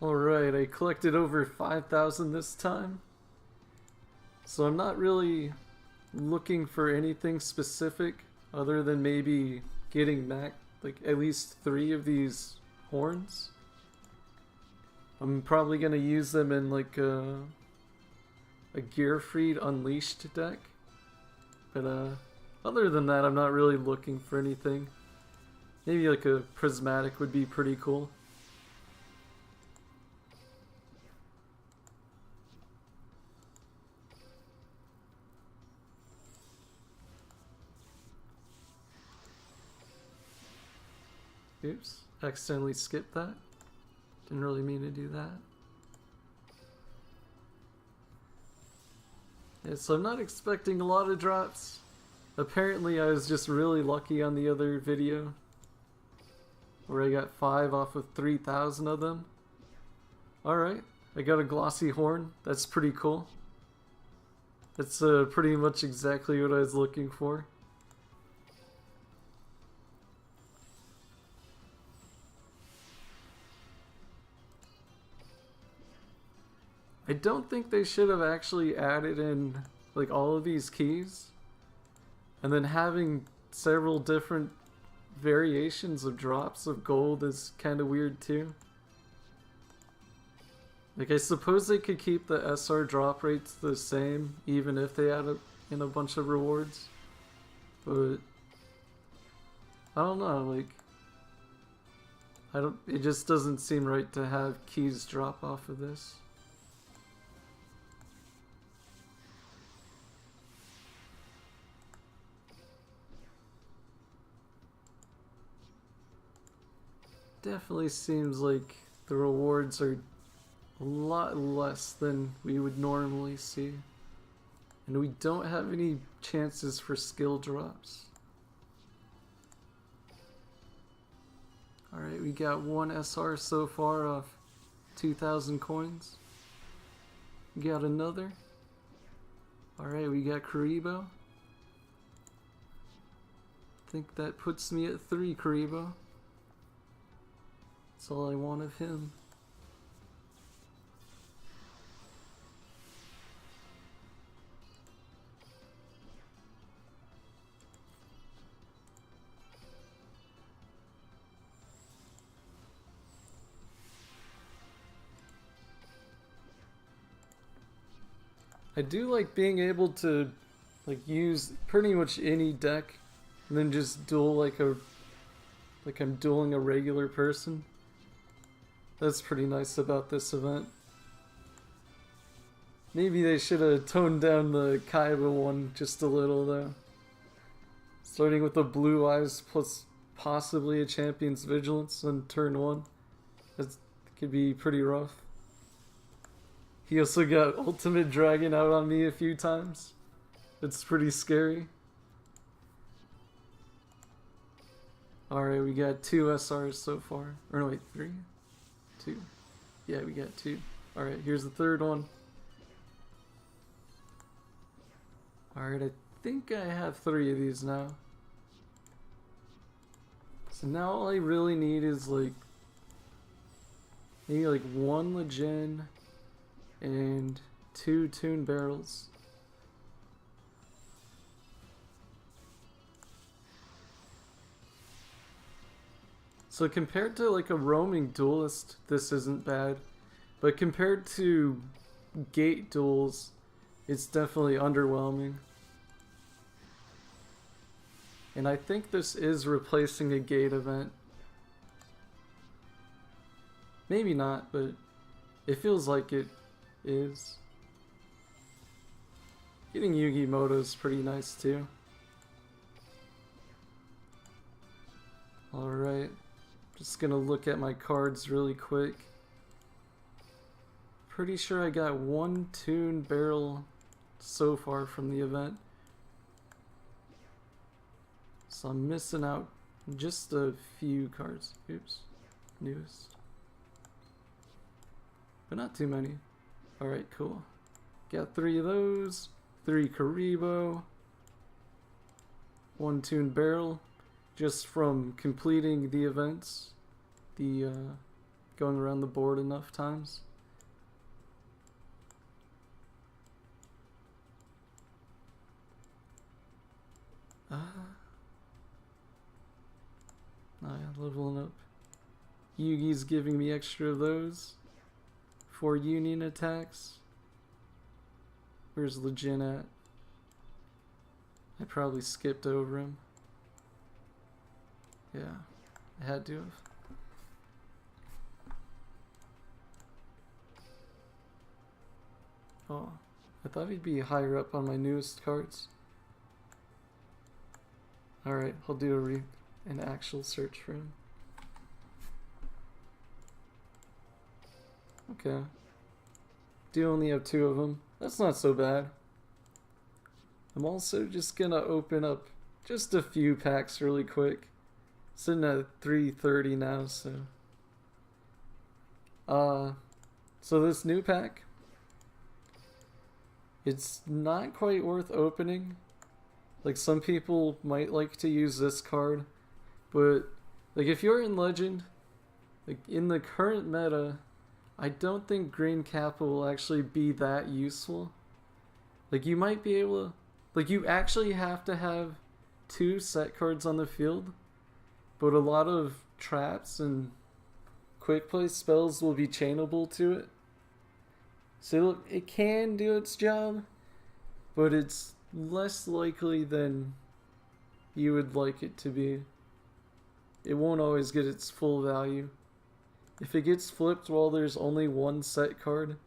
Alright, I collected over 5,000 this time. So I'm not really looking for anything specific other than maybe getting back like at least 3 of these horns. I'm probably gonna use them in like a Gearfried Unleashed deck. But other than that, I'm not really looking for anything. Maybe like a prismatic would be pretty cool. Oops, accidentally skipped that. Didn't really mean to do that. Yeah, so I'm not expecting a lot of drops. Apparently I was just really lucky on the other video, where I got 5 off of 3,000 of them. Alright, I got a glossy horn. That's pretty cool. That's pretty much exactly what I was looking for. I don't think they should have actually added in like all of these keys, and then having several different variations of drops of gold is kind of weird too. Like I suppose they could keep the SR drop rates the same even if they add in a bunch of rewards, but I don't know, like it just doesn't seem right to have keys drop off of this. Definitely seems like the rewards are a lot less than we would normally see. And we don't have any chances for skill drops. Alright, we got 1 SR so far off 2,000 coins. We got another. Alright, we got Kaiba. I think that puts me at 3 Kaiba. That's all I want of him. I do like being able to like use pretty much any deck and then just duel like I'm dueling a regular person. That's pretty nice about this event. Maybe they should have toned down the Kaiba one just a little though. Starting with the blue eyes plus possibly a champion's vigilance on turn 1. That could be pretty rough. He also got ultimate dragon out on me a few times. It's pretty scary. Alright, we got 2 SRs so far. Or no, wait, 3? 2. Yeah, we got 2. Alright, here's the third one. Alright, I think I have 3 of these now. So now all I really need is like maybe like 1 Legion and 2 Toon Barrels. So compared to like a roaming duelist, this isn't bad. But compared to gate duels, it's definitely underwhelming. And I think this is replacing a gate event. Maybe not, but it feels like it is. Getting Yugioh is pretty nice too. Alright. Just gonna look at my cards really quick. Pretty sure I got 1 Toon Barrel so far from the event. So I'm missing out just a few cards. Oops. Newest. But not too many. Alright, cool. Got 3 of those. 3 Kaiba. 1 Toon Barrel. Just from completing the events. The going around the board enough times. Oh yeah, leveling up. Yugi's giving me extra of those. 4 union attacks. Where's Legend at? I probably skipped over him. Yeah, I had to have. Oh, I thought he'd be higher up on my newest cards. Alright, I'll do an actual search for him. Okay. Do only have 2 of them. That's not so bad. I'm also just gonna open up just a few packs really quick. Sitting at 330 now, so. So this new pack, it's not quite worth opening. Like, some people might like to use this card, but like if you're in Legend, like in the current meta, I don't think Green Kappa will actually be that useful. Like, you might be able to, like, you actually have to have 2 set cards on the field, but a lot of traps and quick play spells will be chainable to it. So look, it can do its job, but it's less likely than you would like it to be. It won't always get its full value. If it gets flipped while there's only 1 set card,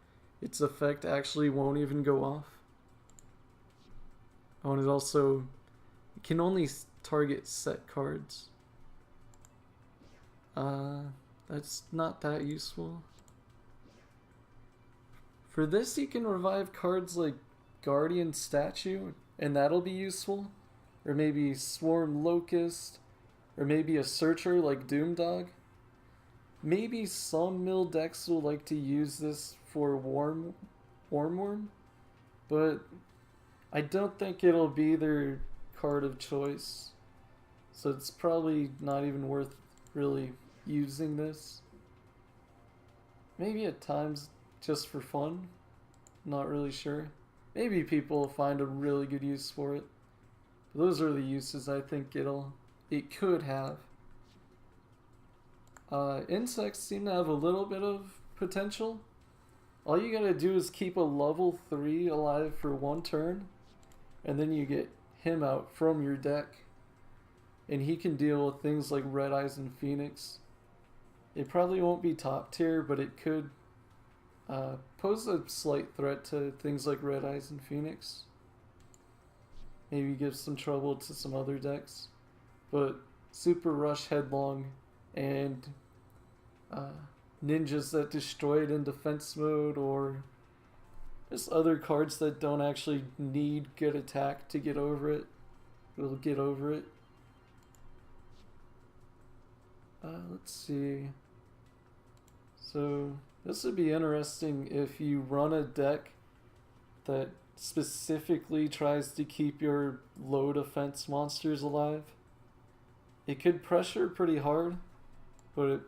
its effect actually won't even go off. Oh, and it also can only target set cards. That's not that useful. For this, you can revive cards like Guardian Statue, and that'll be useful. Or maybe Swarm Locust, or maybe a Searcher like Doomdog. Maybe some mill decks will like to use this for Worm, but I don't think it'll be their card of choice. So it's probably not even worth really using this. Maybe at times just for fun. Not really sure. Maybe people will find a really good use for it. But those are the uses I think it could have. Insects seem to have a little bit of potential. All you gotta do is keep a level 3 alive for 1 turn, and then you get him out from your deck, and he can deal with things like Red Eyes and Phoenix. It probably won't be top tier, but it could pose a slight threat to things like Red Eyes and Phoenix. Maybe give some trouble to some other decks. But Super Rush Headlong and ninjas that destroy it in defense mode, or just other cards that don't actually need good attack to get over it, will get over it. Let's see. So this would be interesting if you run a deck that specifically tries to keep your low defense monsters alive. It could pressure pretty hard, but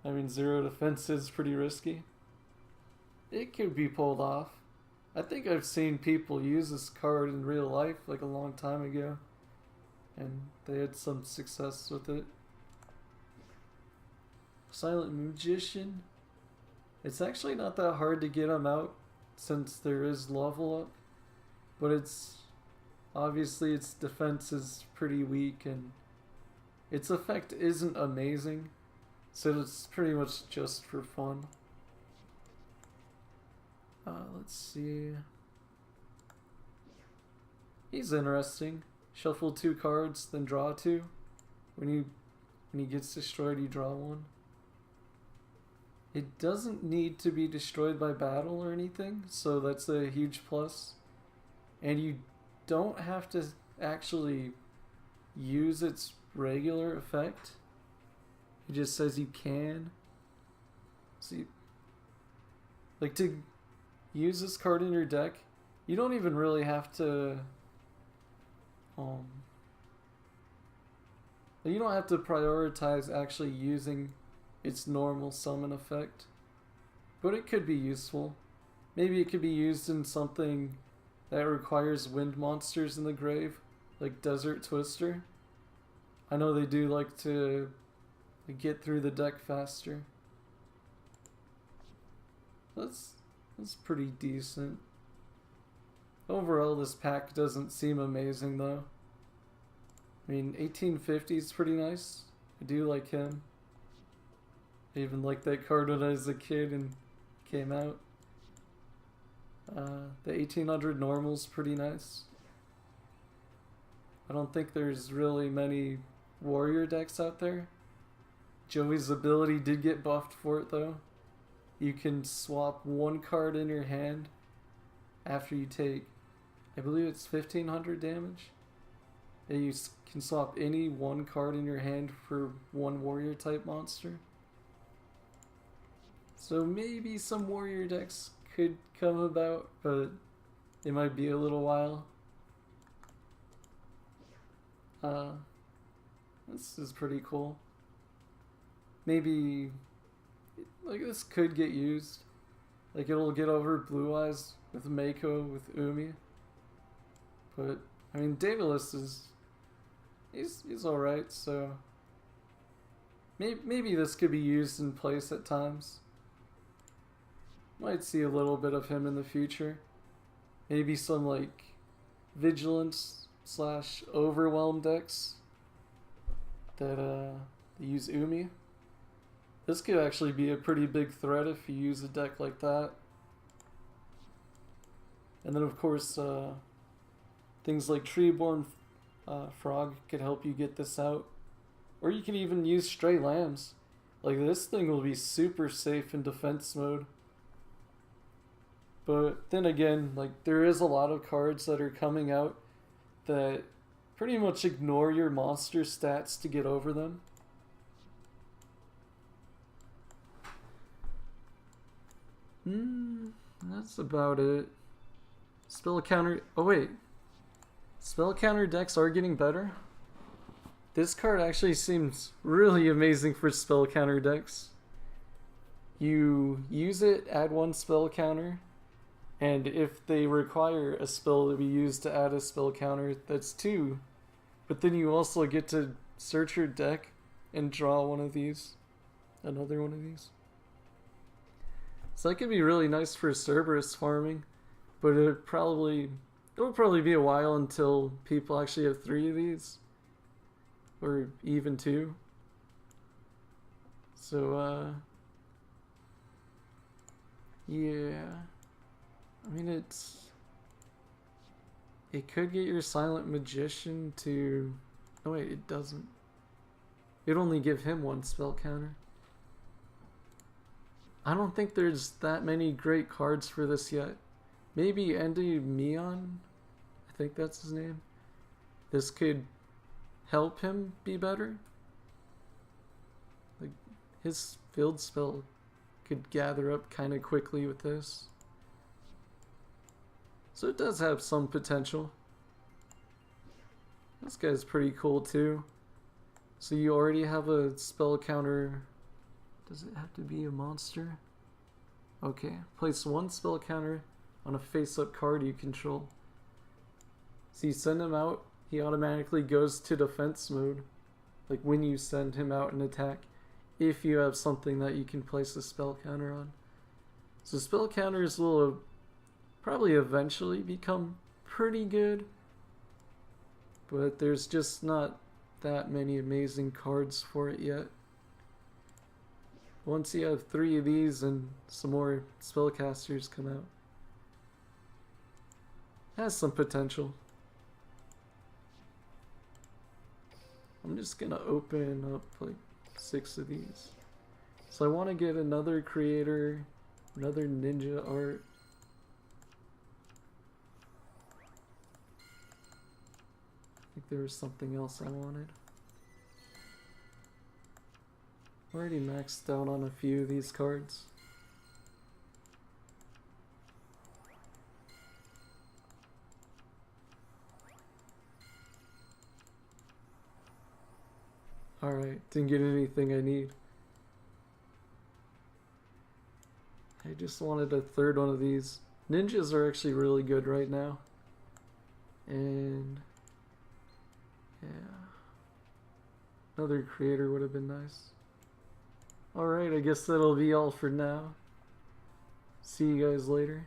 I mean, 0 defense is pretty risky. It could be pulled off. I think I've seen people use this card in real life like a long time ago, and they had some success with it. Silent Magician. It's actually not that hard to get him out since there is level up, but obviously its defense is pretty weak and its effect isn't amazing, so it's pretty much just for fun. Let's see. He's interesting. Shuffle 2 cards, then draw 2. When he gets destroyed, you draw 1. It doesn't need to be destroyed by battle or anything, so that's a huge plus. And you don't have to actually use its regular effect. It just says you can. See, like, to use this card in your deck, you don't even really have to you don't have to prioritize actually using its normal summon effect. But it could be useful. Maybe it could be used in something that requires wind monsters in the grave, like Desert Twister. I know they do like to get through the deck faster. That's pretty decent. Overall, this pack doesn't seem amazing though. I mean, 1850 is pretty nice. I do like him. I even liked that card when I was a kid and came out. The 1800 normal's pretty nice. I don't think there's really many warrior decks out there. Joey's ability did get buffed for it though. You can swap one card in your hand after you take, I believe it's 1500 damage. And you can swap any one card in your hand for one warrior type monster. So maybe some warrior decks could come about, but it might be a little while. This is pretty cool. Maybe like this could get used. Like it'll get over Blue Eyes with Mako with Umi. But I mean Daedalus is he's alright, so maybe this could be used in place at times. Might see a little bit of him in the future. Maybe some like Vigilance / Overwhelm decks that use Umi. This could actually be a pretty big threat if you use a deck like that. And then of course things like Treeborn Frog could help you get this out. Or you can even use Stray Lambs. Like this thing will be super safe in defense mode. But then again, like there is a lot of cards that are coming out that pretty much ignore your monster stats to get over them. That's about it. Spell counter. Oh wait, spell counter decks are getting better. This card actually seems really amazing for spell counter decks. You use it, add one spell counter, and if they require a spell to be used to add a spell counter, that's 2. But then you also get to search your deck and draw one of these. Another one of these. So that could be really nice for Cerberus farming, but it'll probably be a while until people actually have 3 of these, or even 2. So yeah, I mean it could get your Silent Magician to, oh wait, it doesn't. It'd only give him 1 spell counter. I don't think there's that many great cards for this yet. Maybe Endymion? I think that's his name. This could help him be better. Like his field spell could gather up kind of quickly with this. So it does have some potential. This guy's pretty cool too. So you already have a spell counter. Does it have to be a monster? Okay, place 1 spell counter on a face-up card you control. So you send him out, he automatically goes to defense mode. Like when you send him out and attack, if you have something that you can place a spell counter on. So spell counters will probably eventually become pretty good, but there's just not that many amazing cards for it yet. Once you have 3 of these and some more spellcasters come out, it has some potential. I'm just gonna open up like 6 of these. So I want to get another creator, another ninja art. I think there was something else I wanted. Already maxed out on a few of these cards. Alright, didn't get anything I need. I just wanted a third one of these. Ninjas are actually really good right now. And yeah, another creator would have been nice. Alright, I guess that'll be all for now. See you guys later.